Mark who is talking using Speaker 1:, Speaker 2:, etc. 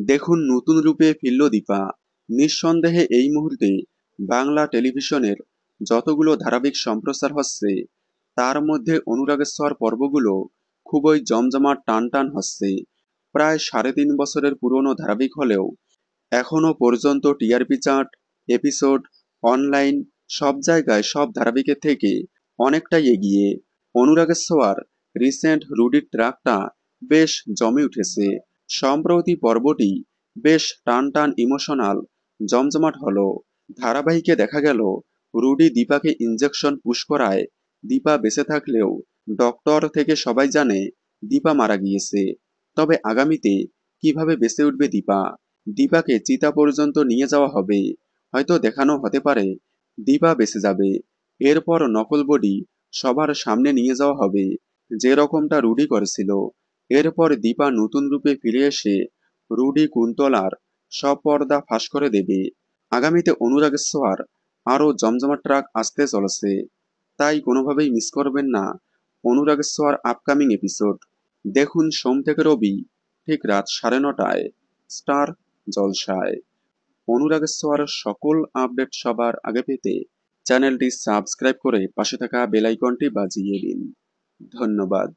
Speaker 1: দেখুন নতুন রূপে ফিরল দীপা। নিঃসন্দেহে এই মুহূর্তে বাংলা টেলিভিশনের যতগুলো ধারাবাহিক সম্প্রচার হচ্ছে তার মধ্যে অনুরাগের ছোঁয়ার পর্বগুলো খুবই জমজমাট টান টান হচ্ছে। প্রায় 3.5 বছরের পুরনো ধারাবাহিক হলেও এখনো পর্যন্ত টিআরপি চার্ট, এপিসোড, অনলাইন সব জায়গায় সব ধারাবাহিকের থেকে অনেকটাই এগিয়ে। অনুরাগের ছোঁয়ার রিসেন্ট রুডির ট্র্যাকটা বেশ জমে উঠেছে। সম্প্রতি পর্বটি বেশ টান টান ইমোশনাল জমজমাট হলো। ধারাবাহিকে দেখা গেল রুডি দীপাকে ইনজেকশন পুশ করায় দীপা বেঁচে থাকলেও ডক্টর থেকে সবাই জানে দীপা মারা গিয়েছে। তবে আগামীতে কিভাবে বেঁচে উঠবে দীপা? দীপাকে চিতা পর্যন্ত নিয়ে যাওয়া হবে, হয়তো দেখানো হতে পারে দীপা বেঁচে যাবে। এরপর নকল বডি সবার সামনে নিয়ে যাওয়া হবে, যে রকমটা রুডি করেছিল। এরপর দীপা নতুন রূপে ফিরে এসে রুডি কুন্তলার সব পর্দা ফাঁস করে দেবে। আগামীতে অনুরাগের ছোঁয়ার আরও জমজমাট ট্রাক আসতে চলেছে, তাই কোনোভাবেই মিস করবেন না অনুরাগের ছোঁয়ার আপকামিং এপিসোড। দেখুন সোম থেকে রবি ঠিক রাত 9:30টায় স্টার জলসায়। অনুরাগের ছোঁয়ার সকল আপডেট সবার আগে পেতে চ্যানেলটি সাবস্ক্রাইব করে পাশে থাকা বেল আইকনটি বাজিয়ে দিন। ধন্যবাদ।